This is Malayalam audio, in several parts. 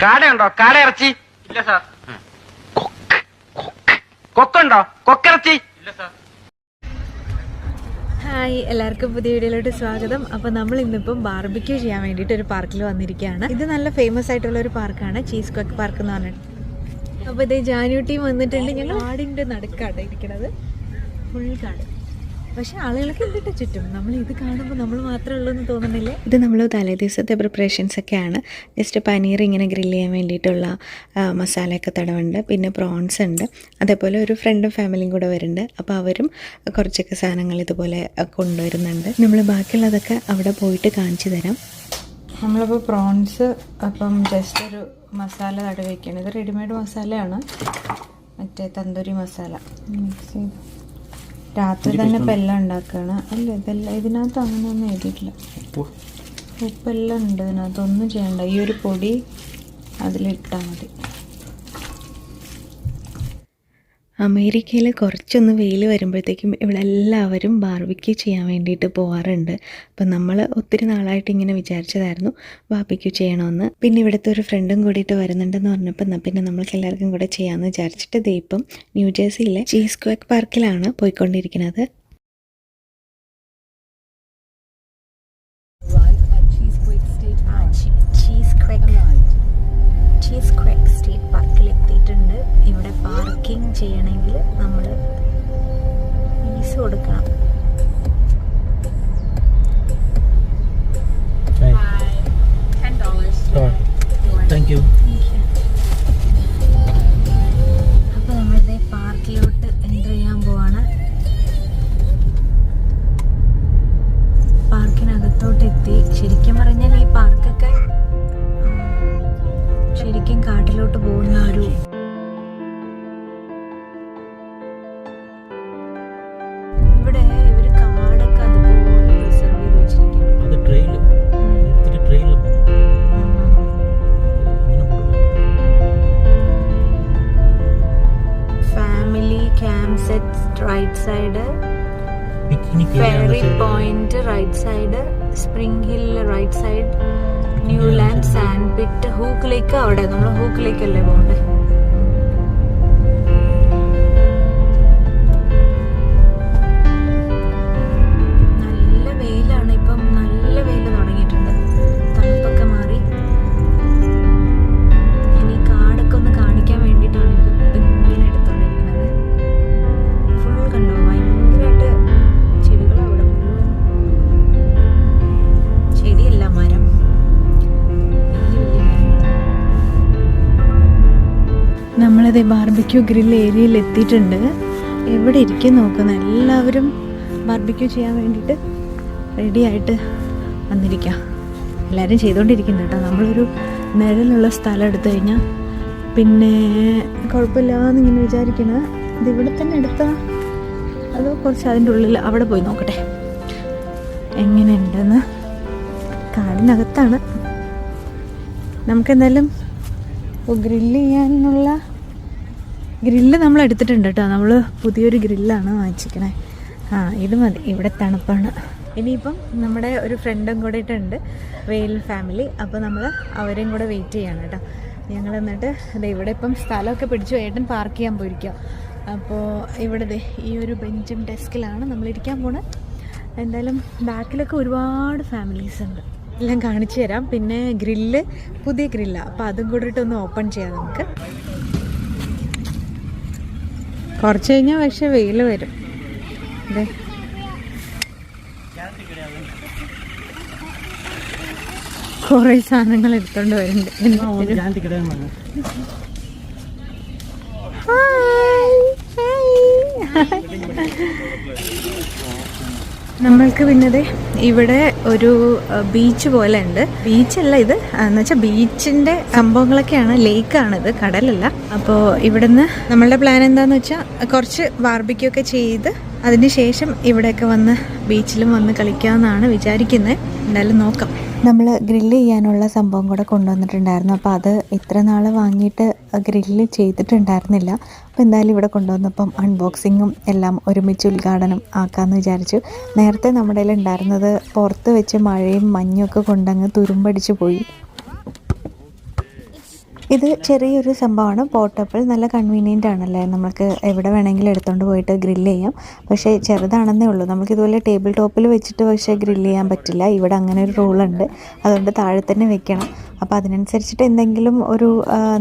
കാടയുണ്ടോ? കാട ഇറച്ചി ഇല്ല സാർ. കൊക്കുണ്ടോ? കൊക്കിറച്ചി ഇല്ല സാർ. ഹായ്, എല്ലാവർക്കും പുതിയ വീഡിയോയിലോട്ട് സ്വാഗതം. അപ്പോൾ നമ്മൾ ഇന്നിപ്പം ബാർബിക്യൂ ചെയ്യാൻ വേണ്ടിയിട്ട് ഒരു പാർക്കിൽ വന്നിരിക്കുകയാണ്. ഇത് നല്ല ഫേമസ് ആയിട്ടുള്ള ഒരു പാർക്കാണ്, ചീസ് ക്വക്ക് പാർക്ക് എന്ന് പറഞ്ഞിട്ട്. അപ്പോൾ ഇത് ജാനുട്ടിയും വന്നിട്ടുണ്ട്. ഞങ്ങൾ കാടിൻ്റെ നടുക്കാണ് ഇരിക്കുന്നത്, ഫുൾ കാട്. പക്ഷെ ആളുകളൊക്കെ എന്തിട്ട് ചുറ്റും. നമ്മൾ ഇത് കാണുമ്പോൾ നമ്മൾ മാത്രമേ ഉള്ളൂ എന്ന് തോന്നുന്നില്ലേ. ഇത് നമ്മൾ തലേ ദിവസത്തെ പ്രിപ്പറേഷൻസ് ഒക്കെയാണ്. ജസ്റ്റ് പനീർ ഇങ്ങനെ ഗ്രില്ല് ചെയ്യാൻ വേണ്ടിയിട്ടുള്ള മസാലയൊക്കെ തടവുണ്ട്. പിന്നെ പ്രോൺസ് ഉണ്ട്. അതേപോലെ ഒരു ഫ്രണ്ടും ഫാമിലിയും കൂടെ വരുന്നുണ്ട്. അപ്പോൾ അവരും കുറച്ചൊക്കെ സാധനങ്ങൾ ഇതുപോലെ കൊണ്ടുവരുന്നുണ്ട്. നമ്മൾ ബാക്കിയുള്ളതൊക്കെ അവിടെ പോയിട്ട് കാണിച്ചു തരാം. നമ്മളിപ്പോൾ പ്രോൺസ് അപ്പം ജസ്റ്റ് ഒരു മസാല തടവി വയ്ക്കുകയാണ്. ഇത് റെഡിമെയ്ഡ് മസാലയാണ്, മറ്റേ തന്തൂരി മസാല. മിക്സ് ചെയ്ത് രാത്രി തന്നെ ഇപ്പം എല്ലാം ഉണ്ടാക്കുകയാണ്. അല്ല, ഇതെല്ലാം ഇതിനകത്ത് അങ്ങനെയൊന്നും എഴുതിയിട്ടില്ല. ഉപ്പെല്ലാം ഉണ്ട് ഇതിനകത്ത്, ഒന്നും ചെയ്യണ്ട. ഈ ഒരു പൊടി അതിലിട്ടാൽ മതി. അമേരിക്കയിൽ കുറച്ചൊന്ന് വെയിൽ വരുമ്പോഴത്തേക്കും ഇവിടെ എല്ലാവരും ബാർബിക്യൂ ചെയ്യാൻ വേണ്ടിയിട്ട് പോകാറുണ്ട്. അപ്പം നമ്മൾ ഒത്തിരി നാളായിട്ട് ഇങ്ങനെ വിചാരിച്ചതായിരുന്നു ബാർബിക്യൂ ചെയ്യണമെന്ന്. പിന്നെ ഇവിടുത്തെ ഒരു ഫ്രണ്ടും കൂടിയിട്ട് വരുന്നുണ്ടെന്ന് പറഞ്ഞപ്പോൾ പിന്നെ നമ്മൾക്ക് എല്ലാവർക്കും കൂടെ ചെയ്യാമെന്ന് വിചാരിച്ചിട്ട് ദേ ഇപ്പം ന്യൂജേഴ്സിയിലെ ചീസ് ക്വക്ക് പാർക്കിലാണ് പോയിക്കൊണ്ടിരിക്കുന്നത്. ചീസ് ക്വക്ക് സ്റ്റേറ്റ് പാർക്കിൽ എത്തിയിട്ടുണ്ട്. ഇവിടെ പാർക്കിംഗ് ചെയ്യണമെങ്കിൽ നമ്മൾ ഫീസ് കൊടുക്കണം. അപ്പോൾ നമ്മളിത് പാർക്കിലോട്ട് എൻ്റർ ചെയ്യാൻ പോവാണ്. പാർക്കിനകത്തോട്ട് എത്തി. ശരിക്കും പറഞ്ഞാൽ ഈ പാർക്കൊക്കെ ശരിക്കും കാട്ടിലോട്ട് പോകുന്ന ഒരു ഇവിടെ ഇവര് കാടൊക്കെ അതുപോലെ പ്രിസർവ് ചെയ്ത് വെച്ചിരിക്കുകയാണ്. Family camp set right side, ferry point right side, spring hill right side, Newland sand pit, hook lake അവിടെ. നമ്മൾ ഹൂക്ക് ലേക്കല്ലേ പോകണ്ടേ. നല്ല വെയിലാണ് ഇപ്പം, നല്ല വെയിൽ തുടങ്ങിയിട്ടുണ്ട്. തണുപ്പൊക്കെ മാറി. ഇനി കാടൊക്കെ ഒന്ന് കാണിക്കാൻ വേണ്ടിയിട്ടാണ് ഇപ്പം ഇങ്ങനെ എടുത്തോണ്ടിരിക്കുന്നത്. ഫുൾ കണ്ടോ, ഭയങ്കരമായിട്ട് ചെടികളാണ് അവിടെ മുഴുവൻ. ചെടിയല്ല, മരം. നമ്മളിത് ബാർബിക്യൂ ഗ്രിൽ ഏരിയയിൽ എത്തിയിട്ടുണ്ട്. എവിടെ ഇരിക്കും നോക്കുന്ന എല്ലാവരും ബാർബിക്യൂ ചെയ്യാൻ വേണ്ടിയിട്ട് റെഡി ആയിട്ട് വന്നിരിക്കുക. എല്ലാവരും ചെയ്തുകൊണ്ടിരിക്കുന്നു കേട്ടോ. നമ്മളൊരു നിഴലുള്ള സ്ഥലം എടുത്തു കഴിഞ്ഞാൽ പിന്നെ കുഴപ്പമില്ലാന്ന് ഇങ്ങനെ വിചാരിക്കുന്നത്. ഇതിവിടെ തന്നെ എടുത്താൽ അതോ കുറച്ച് അതിൻ്റെ ഉള്ളിൽ അവിടെ പോയി നോക്കട്ടെ എങ്ങനെയുണ്ടെന്ന്. കാടിനകത്താണ്. നമുക്കെന്തായാലും ഗ്രില്ല് ചെയ്യാനുള്ള ഗ്രില്ല് നമ്മൾ എടുത്തിട്ടുണ്ട് കേട്ടോ. നമ്മൾ പുതിയൊരു ഗ്രില്ലാണ് വാങ്ങിച്ചിരിക്കണേ. ഇത് മതി, ഇവിടെ തണുപ്പാണ്. ഇനിയിപ്പം നമ്മുടെ ഒരു ഫ്രണ്ടും കൂടെ ഇട്ടുണ്ട്, വെയിൽ ഫാമിലി. അപ്പോൾ നമ്മൾ അവരെയും കൂടെ വെയിറ്റ് ചെയ്യണം കേട്ടോ. ഞങ്ങൾ എന്നിട്ട് ഇവിടെ ഇപ്പം സ്ഥലമൊക്കെ പിടിച്ചു ഏട്ടൻ പാർക്ക് ചെയ്യാൻ പോയിരിക്കുക. അപ്പോൾ ഇവിടെ ഈ ഒരു ബെഞ്ചും ഡെസ്കിലാണ് നമ്മളിരിക്കാൻ പോണത്. എന്തായാലും ബാക്കിലൊക്കെ ഒരുപാട് ഫാമിലീസ് ഉണ്ട്, എല്ലാം കാണിച്ചു തരാം. പിന്നെ ഗ്രില്ല് പുതിയ ഗ്രില്ലാണ്, അപ്പോൾ അതും കൂടിയിട്ട് ഒന്ന് ഓപ്പൺ ചെയ്യാം നമുക്ക്. കുറച്ച് കഴിഞ്ഞാൽ പക്ഷെ വെയിൽ വരും. അതെ, കുറേ സാധനങ്ങൾ എടുത്തോണ്ട് വരുന്നുണ്ട്. നമ്മൾക്ക് പിന്നെ ഇവിടെ ഒരു ബീച്ച് പോലെ ഉണ്ട്. ബീച്ചല്ല ഇത്, എന്ന് വെച്ചാൽ ബീച്ചിന്റെ സംഭവങ്ങളൊക്കെയാണ്. ലേക്കാണിത്, കടലല്ല. അപ്പോൾ ഇവിടുന്ന് നമ്മളുടെ പ്ലാൻ എന്താന്ന് വെച്ചാൽ കുറച്ച് ബാർബിക്യൂ ഒക്കെ ചെയ്ത് അതിനുശേഷം ഇവിടെയൊക്കെ വന്ന് ബീച്ചിലും വന്ന് കളിക്കാമെന്നാണ് വിചാരിക്കുന്നത്. എന്തായാലും നോക്കാം. നമ്മൾ ഗ്രില്ല് ചെയ്യാനുള്ള സംഭവം കൂടെ കൊണ്ടുവന്നിട്ടുണ്ടായിരുന്നു. അപ്പോൾ അത് ഇത്ര നാൾ വാങ്ങിയിട്ട് ഗ്രില്ല് ചെയ്തിട്ടുണ്ടായിരുന്നില്ല. അപ്പോൾ എന്തായാലും ഇവിടെ കൊണ്ടുവന്നപ്പം അൺബോക്സിങ്ങും എല്ലാം ഒരുമിച്ച് ഉദ്ഘാടനം ആക്കാമെന്ന് വിചാരിച്ചു. നേരത്തെ നമ്മുടെ കയ്യിൽ ഉണ്ടായിരുന്നത് പുറത്ത് വെച്ച് മഴയും മഞ്ഞുമൊക്കെ കൊണ്ടങ്ങ് തുരുമ്പടിച്ച് പോയി. ഇത് ചെറിയൊരു സംഭവമാണ്, പോർട്ടബിൾ, നല്ല കൺവീനിയൻ്റ് ആണല്ലേ, നമുക്ക് എവിടെ വേണമെങ്കിലും എടുത്തുകൊണ്ട് പോയിട്ട് ഗ്രില്ല് ചെയ്യാം. പക്ഷേ ചെറുതാണെന്നേ ഉള്ളൂ, നമുക്കിതുപോലെ ടേബിൾ ടോപ്പിൽ വെച്ചിട്ട് പക്ഷേ ഗ്രില്ല് ചെയ്യാൻ പറ്റില്ല. ഇവിടെ അങ്ങനെ ഒരു റൂളുണ്ട്, അതുകൊണ്ട് താഴെ തന്നെ വെക്കണം. അപ്പോൾ അതിനനുസരിച്ചിട്ട് എന്തെങ്കിലും ഒരു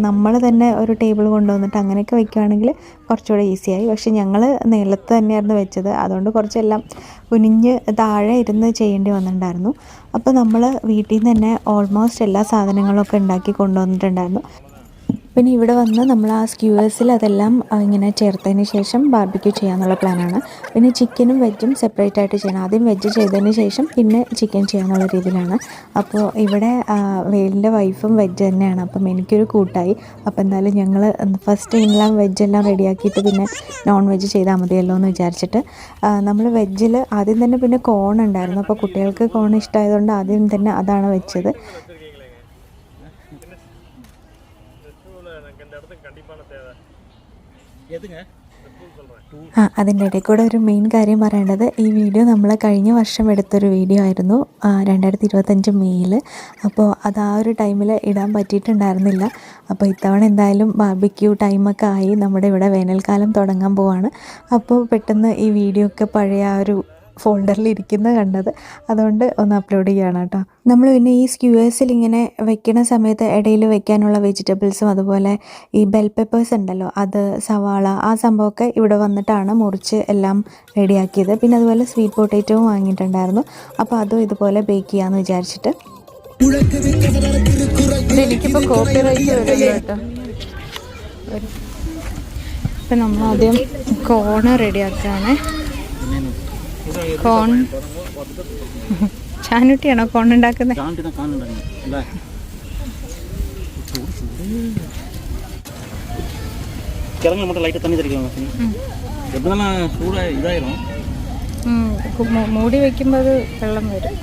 നമ്മൾ തന്നെ ഒരു ടേബിൾ കൊണ്ടുവന്നിട്ട് അങ്ങനെയൊക്കെ വെക്കുകയാണെങ്കിൽ കുറച്ചുകൂടെ ഈസിയായി. പക്ഷേ ഞങ്ങൾ നിലത്ത് തന്നെയായിരുന്നു വെച്ചത്, അതുകൊണ്ട് കുറച്ചെല്ലാം കുനിഞ്ഞ് താഴെ ഇരുന്ന് ചെയ്യേണ്ടി വന്നിട്ടുണ്ടായിരുന്നു. അപ്പോൾ നമ്മൾ വീട്ടിൽ നിന്ന് തന്നെ ഓൾമോസ്റ്റ് എല്ലാ സാധനങ്ങളൊക്കെ ഉണ്ടാക്കി കൊണ്ടുവന്നിട്ടുണ്ടായിരുന്നു. പിന്നെ ഇവിടെ വന്ന് നമ്മൾ ആ സ്ക്യൂവേഴ്സിൽ അതെല്ലാം ഇങ്ങനെ ചേർത്തതിന് ശേഷം ബാർബിക്യൂ ചെയ്യാനുള്ള പ്ലാനാണ്. പിന്നെ ചിക്കനും വെജും സെപ്പറേറ്റ് ആയിട്ട് ചെയ്യണം. ആദ്യം വെജ് ചെയ്തതിന് ശേഷം പിന്നെ ചിക്കൻ ചെയ്യാന്നുള്ള രീതിയിലാണ്. അപ്പോൾ ഇവിടെ വേലിൻ്റെ വൈഫും വെജ് തന്നെയാണ്, അപ്പം എനിക്കൊരു കൂട്ടായി. അപ്പോൾ എന്തായാലും ഞങ്ങൾ ഫസ്റ്റ് എല്ലാം വെജെല്ലാം റെഡിയാക്കിയിട്ട് പിന്നെ നോൺ വെജ് ചെയ്താൽ മതിയല്ലോ എന്ന് വിചാരിച്ചിട്ട് നമ്മൾ വെജിൽ ആദ്യം തന്നെ പിന്നെ കോൺ ഉണ്ടായിരുന്നു. അപ്പോൾ കുട്ടികൾക്ക് കോൺ ഇഷ്ടമായതുകൊണ്ട് ആദ്യം തന്നെ അതാണ് വെച്ചത്. അതിൻ്റെ ഇടയിൽ കൂടെ ഒരു മെയിൻ കാര്യം പറയേണ്ടത്, ഈ വീഡിയോ നമ്മൾ കഴിഞ്ഞ വർഷം എടുത്തൊരു വീഡിയോ ആയിരുന്നു, 2025 മെയ്യിൽ. അപ്പോൾ അത് ആ ഒരു ടൈമിൽ ഇടാൻ പറ്റിയിട്ടുണ്ടായിരുന്നില്ല. അപ്പോൾ ഇത്തവണ എന്തായാലും ബാർബിക്യൂ ടൈമൊക്കെ ആയി, നമ്മുടെ ഇവിടെ വേനൽക്കാലം തുടങ്ങാൻ പോവാണ്. അപ്പോൾ പെട്ടെന്ന് ഈ വീഡിയോ ഒക്കെ പഴയ ആ ഒരു ഫോൾഡറിൽ ഇരിക്കുന്നത് കണ്ടത്, അതുകൊണ്ട് ഒന്ന് അപ്ലോഡ് ചെയ്യണം കേട്ടോ. നമ്മൾ പിന്നെ ഈ സ്ക്യൂവേഴ്സിൽ ഇങ്ങനെ വെക്കുന്ന സമയത്ത് ഇടയിൽ വെക്കാനുള്ള വെജിറ്റബിൾസും അതുപോലെ ഈ ബെൽ പെപ്പേഴ്സ് ഉണ്ടല്ലോ, അത് സവാള ആ സംഭവമൊക്കെ ഇവിടെ വന്നിട്ടാണ് മുറിച്ച് എല്ലാം റെഡിയാക്കിയത്. പിന്നെ അതുപോലെ സ്വീറ്റ് പൊട്ടേറ്റോവും വാങ്ങിയിട്ടുണ്ടായിരുന്നു. അപ്പോൾ അതും ഇതുപോലെ ബേക്ക് ചെയ്യാമെന്ന് വിചാരിച്ചിട്ട്. എനിക്കിപ്പോൾ കോപ്പിറൈറ്റ് വരും കേട്ടോ. ഇപ്പം നമ്മൾ ആദ്യം കോണ് റെഡിയാക്കുകയാണ്. കോൺ ചാനുട്ടിയാണോ കോൺ ഉണ്ടാക്കുന്നത്? മൂടി വെക്കുമ്പോൾ അത് വെള്ളം വരും.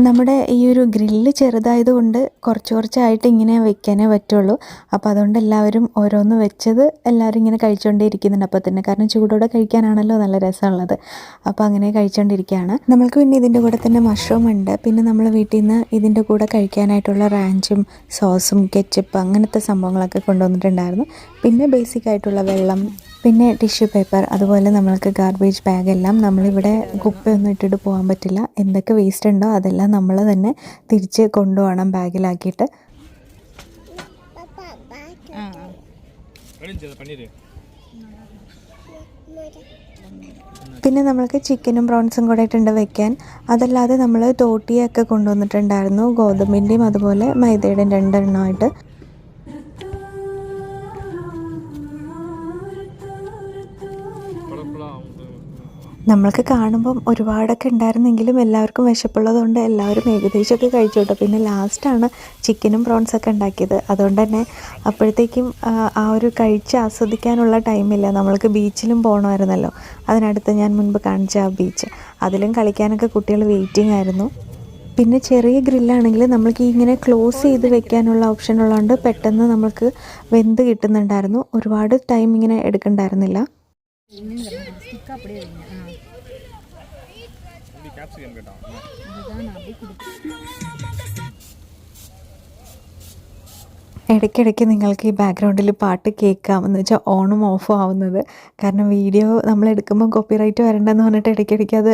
നമ്മുടെ ഈ ഒരു ഗ്രില്ല് ചെറുതായതുകൊണ്ട് കുറച്ചായിട്ട് ഇങ്ങനെ വെക്കാനേ പറ്റുള്ളൂ. അപ്പോൾ അതുകൊണ്ട് എല്ലാവരും ഓരോന്ന് വെച്ചത് എല്ലാവരും ഇങ്ങനെ കഴിച്ചുകൊണ്ടേ ഇരിക്കുന്നുണ്ട് അപ്പോൾ തന്നെ, കാരണം ചൂടോടെ കഴിക്കാനാണല്ലോ നല്ല രസമുള്ളത്. അപ്പോൾ അങ്ങനെ കഴിച്ചുകൊണ്ടിരിക്കുകയാണ്. നമ്മൾക്ക് പിന്നെ ഇതിൻ്റെ കൂടെ തന്നെ മഷ്റൂം ഉണ്ട്. പിന്നെ നമ്മൾ വീട്ടിൽ നിന്ന് ഇതിൻ്റെ കൂടെ കഴിക്കാനായിട്ടുള്ള റാഞ്ചും സോസും കെച്ചപ്പ് അങ്ങനത്തെ സംഭവങ്ങളൊക്കെ കൊണ്ടുവന്നിട്ടുണ്ടായിരുന്നു. പിന്നെ ബേസിക് ആയിട്ടുള്ള വെള്ളം, പിന്നെ ടിഷ്യൂ പേപ്പർ, അതുപോലെ നമ്മൾക്ക് ഗാർബേജ് ബാഗ് എല്ലാം നമ്മളിവിടെ കുപ്പയൊന്നും ഇട്ടിട്ട് പോകാൻ പറ്റില്ല. എന്തൊക്കെ വേസ്റ്റ് ഉണ്ടോ അതെല്ലാം നമ്മൾ തന്നെ തിരിച്ച് കൊണ്ടുപോകണം ബാഗിലാക്കിയിട്ട്. പിന്നെ നമ്മൾക്ക് ചിക്കനും പ്രോൺസും കൂടെ ഇട്ടുണ്ട് വെക്കാൻ. അതല്ലാതെ നമ്മൾ തോട്ടിയൊക്കെ കൊണ്ടുവന്നിട്ടുണ്ടായിരുന്നു, ഗോതമ്പിൻ്റെയും അതുപോലെ മൈദയുടെയും 2 എണ്ണമായിട്ട്. നമ്മൾക്ക് കാണുമ്പം ഒരുപാടൊക്കെ ഉണ്ടായിരുന്നെങ്കിലും എല്ലാവർക്കും വിശപ്പുള്ളതുകൊണ്ട് എല്ലാവരും ഏകദേശമൊക്കെ കഴിച്ചു കേട്ടോ. പിന്നെ ലാസ്റ്റാണ് ചിക്കനും പ്രോൺസൊക്കെ ഉണ്ടാക്കിയത്, അതുകൊണ്ട് തന്നെ അപ്പോഴത്തേക്കും ആ ഒരു കഴിച്ച് ആസ്വദിക്കാനുള്ള ടൈമില്ല. നമ്മൾക്ക് ബീച്ചിലും പോകണമായിരുന്നല്ലോ, അതിനടുത്ത് ഞാൻ മുൻപ് കാണിച്ച ആ ബീച്ച്, അതിലും കളിക്കാനൊക്കെ കുട്ടികൾ വെയിറ്റിംഗ് ആയിരുന്നു. പിന്നെ ചെറിയ ഗ്രില്ലാണെങ്കിൽ നമ്മൾക്ക് ഇങ്ങനെ ക്ലോസ് ചെയ്ത് വെക്കാനുള്ള ഓപ്ഷൻ ഉള്ളതുകൊണ്ട് പെട്ടെന്ന് നമുക്ക് വെന്ത് കിട്ടുന്നുണ്ടായിരുന്നു, ഒരുപാട് ടൈം ഇങ്ങനെ എടുക്കണ്ടായിരുന്നില്ല. ഇടയ്ക്കിടയ്ക്ക് നിങ്ങൾക്ക് ഈ ബാക്ക്ഗ്രൗണ്ടിൽ പാട്ട് കേൾക്കാം, എന്ന് വെച്ചാൽ ഓണും ഓഫും ആവുന്നത്. കാരണം വീഡിയോ നമ്മൾ എടുക്കുമ്പം കോപ്പിറൈറ്റ് വരണ്ടെന്ന് പറഞ്ഞിട്ട് ഇടയ്ക്കിടയ്ക്ക് അത്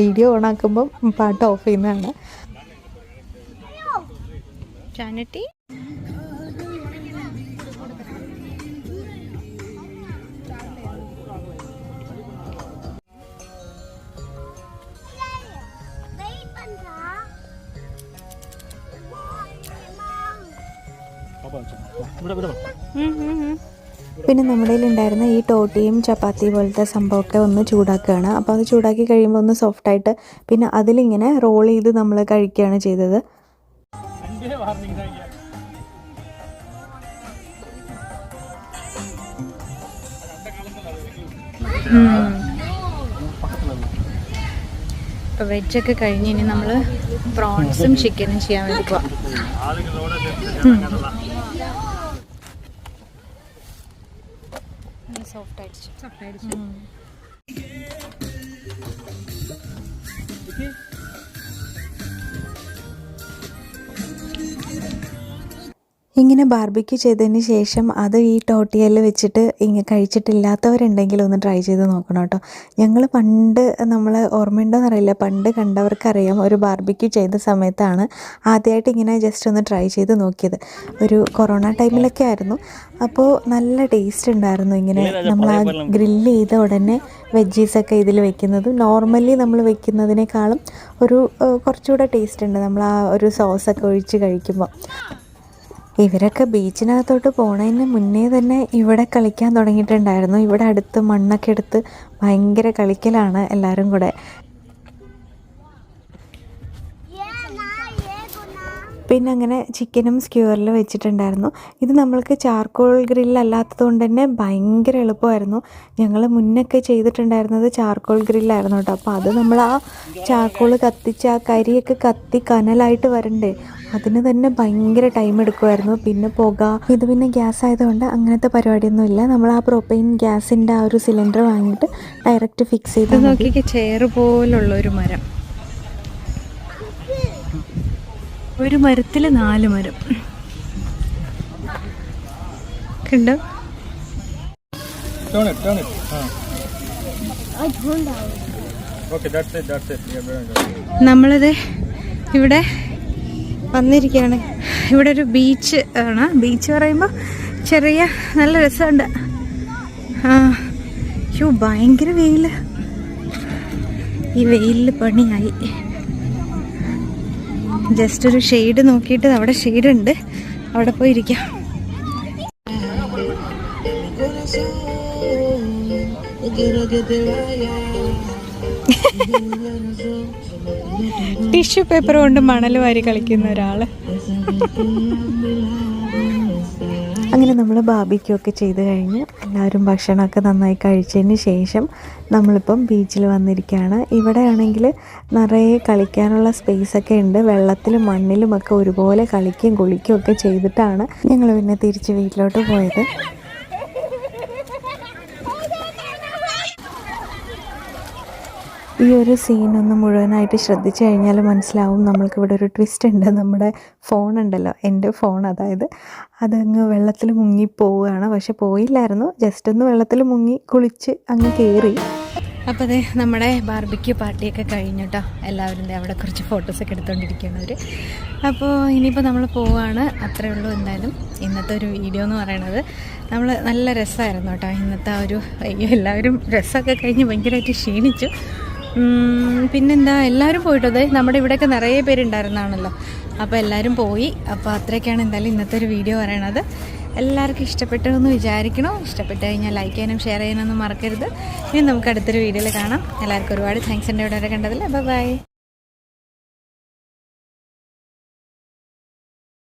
വീഡിയോ ഓണാക്കുമ്പം പാട്ട് ഓഫ് ചെയ്യുന്നതാണ്. ചാനട്ടി പിന്നെ നമ്മുടെ കയ്യിലുണ്ടായിരുന്ന ഈ ടോട്ടിയും ചപ്പാത്തി പോലത്തെ സംഭവമൊക്കെ ഒന്ന് ചൂടാക്കുകയാണ്. അപ്പോൾ അത് ചൂടാക്കി കഴിയുമ്പോൾ ഒന്ന് സോഫ്റ്റായിട്ട് പിന്നെ അതിലിങ്ങനെ റോൾ ചെയ്ത് നമ്മൾ കഴിക്കുകയാണ് ചെയ്തത്. ഇപ്പോൾ വെജൊക്കെ കഴിഞ്ഞ് ഇനി നമ്മൾ പ്രോൺസും ചിക്കനും ചെയ്യാൻ വേണ്ടി പോവാം. സോഫ്റ്റ് ഇങ്ങനെ ബാർബിക്യൂ ചെയ്തതിന് ശേഷം അത് ഈ ടോട്ടിയയിൽ വെച്ചിട്ട് ഇങ്ങനെ കഴിച്ചിട്ടില്ലാത്തവരുണ്ടെങ്കിൽ ഒന്ന് ട്രൈ ചെയ്ത് നോക്കണം കേട്ടോ. ഞങ്ങൾ പണ്ട് നമ്മൾ ഓർമ്മയുണ്ടോയെന്ന് അറിയില്ല, പണ്ട് കണ്ടവർക്കറിയാം, ഒരു ബാർബിക്യൂ ചെയ്ത സമയത്താണ് ആദ്യമായിട്ട് ഇങ്ങനെ ജസ്റ്റ് ഒന്ന് ട്രൈ ചെയ്ത് നോക്കിയത്. ഒരു കൊറോണ ടൈമിലൊക്കെ ആയിരുന്നു. അപ്പോൾ നല്ല ടേസ്റ്റ് ഉണ്ടായിരുന്നു. ഇങ്ങനെ നമ്മൾ ആ ഗ്രില്ല് ചെയ്ത ഉടനെ വെജീസൊക്കെ ഇതിൽ വെക്കുന്നത് നോർമലി നമ്മൾ വെക്കുന്നതിനേക്കാളും ഒരു കുറച്ചുകൂടെ ടേസ്റ്റ് ഉണ്ട് നമ്മൾ ആ ഒരു സോസൊക്കെ ഒഴിച്ച് കഴിക്കുമ്പോൾ. ഇവരൊക്കെ ബീച്ചിനകത്തോട്ട് പോണതിന് മുന്നേ തന്നെ ഇവിടെ കളിക്കാൻ തുടങ്ങിയിട്ടുണ്ടായിരുന്നു. ഇവിടെ അടുത്ത് മണ്ണൊക്കെ എടുത്ത് ഭയങ്കര കളിക്കലാണ് എല്ലാവരും കൂടെ. പിന്നെ അങ്ങനെ ചിക്കനും സ്ക്യൂറിൽ വെച്ചിട്ടുണ്ടായിരുന്നു. ഇത് നമ്മൾക്ക് ചാർക്കോൾ ഗ്രില്ലല്ലാത്തത് കൊണ്ട് തന്നെ ഭയങ്കര എളുപ്പമായിരുന്നു. ഞങ്ങൾ മുന്നൊക്കെ ചെയ്തിട്ടുണ്ടായിരുന്നത് ചാർക്കോൾ ഗ്രില്ലായിരുന്നു കേട്ടോ. അപ്പോൾ അത് നമ്മൾ ആ ചാർക്കോൾ കത്തിച്ച് ആ കരിയൊക്കെ കത്തി കനലായിട്ട് വരണ്ടേ, അതിന് തന്നെ ഭയങ്കര ടൈം എടുക്കുമായിരുന്നു. പിന്നെ പുക, ഇത് പിന്നെ ഗ്യാസ് ആയതുകൊണ്ട് അങ്ങനത്തെ പരിപാടിയൊന്നുമില്ല. നമ്മൾ ആ പ്രൊപ്പൈൻ ഗ്യാസിൻ്റെ ആ ഒരു സിലിണ്ടർ വാങ്ങിയിട്ട് ഡയറക്റ്റ് ഫിക്സ് ചെയ്ത് നോക്കിയൊക്കെ ചെയർ പോലുള്ള ഒരു മരം, ഒരു മരത്തിൽ 4 മരം കണ്ടോ. നമ്മളിത് ഇവിടെ വന്നിരിക്കുകയാണ്. ഇവിടെ ഒരു ബീച്ച് ആണ്. ബീച്ച് പറയുമ്പോൾ ചെറിയ നല്ല രസമുണ്ട്. ഭയങ്കര വെയിൽ. ഈ വെയിലിൽ പണിയായി. ജസ്റ്റ് ഒരു ഷെയ്ഡ് നോക്കിയിട്ട്, അവിടെ ഷെയ്ഡ് ഉണ്ട്, അവിടെ പോയി ഇരിക്കാം. ടിഷ്യൂ പേപ്പർ കൊണ്ട് മണൽ വാരി കളിക്കുന്ന ഒരാള്. അങ്ങനെ നമ്മൾ ബാർബിക്യൂ ഒക്കെ ചെയ്ത് കഴിഞ്ഞ് എല്ലാവരും ഭക്ഷണമൊക്കെ നന്നായി കഴിച്ചതിന് ശേഷം നമ്മളിപ്പം ബീച്ചിൽ വന്നിരിക്കുകയാണ്. ഇവിടെ ആണെങ്കിൽ നിറയെ കളിക്കാനുള്ള സ്പേസൊക്കെ ഉണ്ട്. വെള്ളത്തിലും മണ്ണിലുമൊക്കെ ഒരുപോലെ കളിക്കുകയും കുളിക്കുകയും ഒക്കെ ചെയ്തിട്ടാണ് ഞങ്ങൾ പിന്നെ തിരിച്ച് വീട്ടിലോട്ട് പോയത്. ഈ ഒരു സീനൊന്ന് മുഴുവനായിട്ട് ശ്രദ്ധിച്ചു കഴിഞ്ഞാൽ മനസ്സിലാവും നമ്മൾക്കിവിടെ ഒരു ട്വിസ്റ്റ് ഉണ്ട്. നമ്മുടെ ഫോണുണ്ടല്ലോ, എൻ്റെ ഫോൺ, അതായത് അതങ്ങ് വെള്ളത്തിൽ മുങ്ങിപ്പോവുകയാണ്. പക്ഷെ പോയില്ലായിരുന്നു, ജസ്റ്റ് ഒന്ന് വെള്ളത്തിൽ മുങ്ങി കുളിച്ച് അങ്ങ് കയറി. അപ്പോൾ അതെ, നമ്മുടെ ബാർബിക്യൂ പാർട്ടിയൊക്കെ കഴിഞ്ഞു കേട്ടോ. എല്ലാവരും അവിടെ കുറച്ച് ഫോട്ടോസൊക്കെ എടുത്തുകൊണ്ടിരിക്കുകയാണ് അവർ. അപ്പോൾ ഇനിയിപ്പോൾ നമ്മൾ പോവുകയാണ്. അത്രയേ ഉള്ളൂ. എന്തായാലും ഇന്നത്തെ ഒരു വീഡിയോ എന്ന് പറയണത് നമ്മൾ നല്ല രസമായിരുന്നു കേട്ടോ. ഇന്നത്തെ ആ ഒരു എല്ലാവരും രസമൊക്കെ കഴിഞ്ഞ് ഭയങ്കരമായിട്ട് ക്ഷീണിച്ചു. പിന്നെന്താ, എല്ലാവരും പോയിട്ടത് നമ്മുടെ ഇവിടെയൊക്കെ നിറയെ പേരുണ്ടായിരുന്നാണല്ലോ. അപ്പോൾ എല്ലാവരും പോയി. അപ്പോൾ അത്രയൊക്കെയാണ് എന്തായാലും ഇന്നത്തെ ഒരു വീഡിയോ പറയണത്. എല്ലാവർക്കും ഇഷ്ടപ്പെട്ടു എന്ന് വിചാരിക്കണം. ഇഷ്ടപ്പെട്ട് കഴിഞ്ഞാൽ ലൈക്ക് ചെയ്യാനും ഷെയർ ചെയ്യാനൊന്നും മറക്കരുത്. ഇനി നമുക്ക് അടുത്തൊരു വീഡിയോയിൽ കാണാം. എല്ലാവർക്കും ഒരുപാട് താങ്ക്സ് ഉണ്ട് ഇവിടെ വരെ കണ്ടതിൽ. ബൈ.